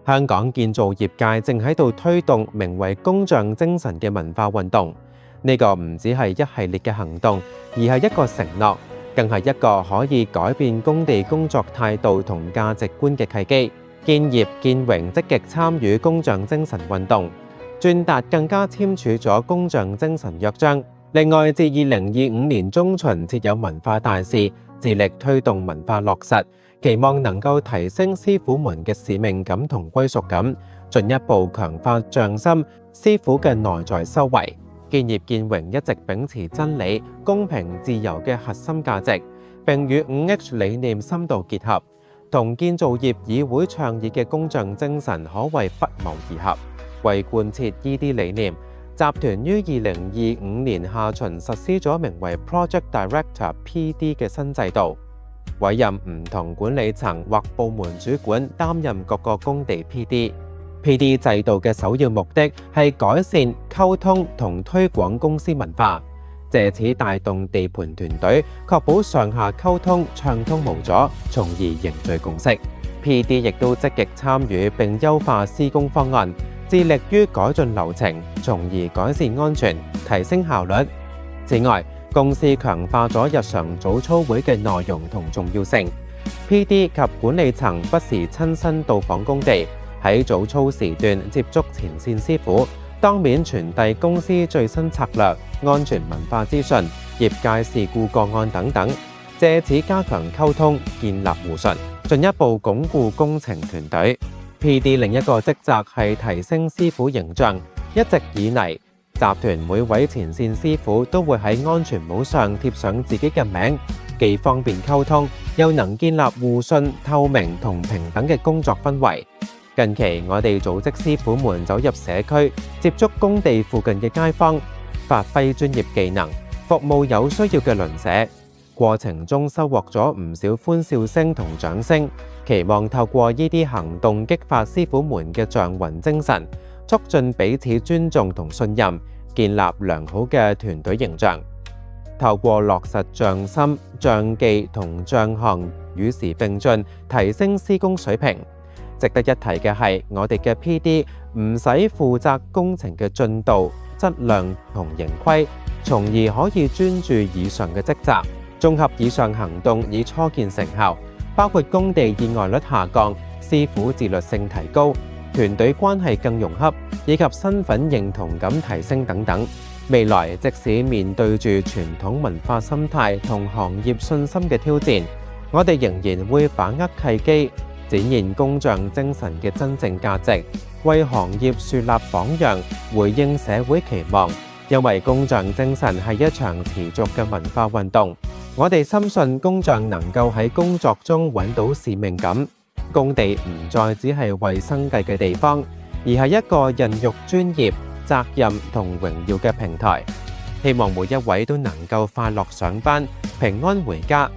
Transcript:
香港建造業界正喺度推動名為工匠精神嘅文化運動。呢個唔只係一系列嘅行動，而係一個承諾，更係一個可以改變工地工作態度同價值觀嘅契機。建業建榮積極參與工匠精神運動，鑽達更加簽署咗工匠精神約章。另外，自2025年中旬設有文化大使，致力推動文化落實，期望能夠提升師傅們嘅使命感同歸屬感，進一步強化匠心師傅嘅內在修為。建業建榮一直秉持真理、公平、自由嘅核心價值，並與 5H 理念深度結合，同建造業議會倡議嘅工匠精神可謂不謀而合。為貫徹呢啲理念，集團於2025年下旬實施咗名為 Project Director PD 嘅新制度，委任唔同管理層或部門主管擔任各個工地 PD。PD 制度嘅首要目的係改善溝通同推廣公司文化，藉此帶動地盤團隊，確保上下溝通暢通無阻，從而凝聚共識。PD 亦都積極參與並優化施工方案，致力於改進流程，從而改善安全，提升效率。此外，公司強化咗日常早操會嘅內容同重要性。PD 及管理層不時親身到訪工地，喺早操時段接觸前線師傅，當面傳遞公司最新策略、安全文化資訊、業界事故個案等等，藉此加強溝通，建立互信，進一步鞏固工程團隊。PD 另一個職責係提升師傅形象。一直以嚟，集團每位前線師傅都會喺安全帽上貼上自己嘅名，既方便溝通，又能建立互信、透明同平等嘅工作氛圍。近期，我哋組織師傅們走入社區，接觸工地附近嘅街坊，發揮專業技能，服務有需要嘅鄰舍。過程中收穫咗唔少歡笑聲同掌聲，期望透過呢啲行動激發師傅們嘅匠魂精神，促進彼此尊重同信任，建立良好嘅團隊形象。透過落實匠心、匠技同匠行與時並進，提升施工水平。值得一提嘅係，我哋嘅 PD 唔使負責工程嘅進度、質量同盈虧，從而可以專注以上嘅職責。綜合以上行動已初見成效，包括工地意外率下降、師傅自律性提高、團隊關係更融洽，以及身份認同感提升等等。未來即使面對住傳統文化心態同行業信心嘅挑戰，我哋仍然會把握契機，展現工匠精神嘅真正價值，為行業樹立榜樣，回應社會期望。因為工匠精神係一場持續嘅文化運動，我哋深信工匠能夠喺工作中揾到使命感。工地唔再只係為生計嘅地方，而係一個孕育專業、責任同榮耀嘅平台。希望每一位都能夠快樂上班，平安回家。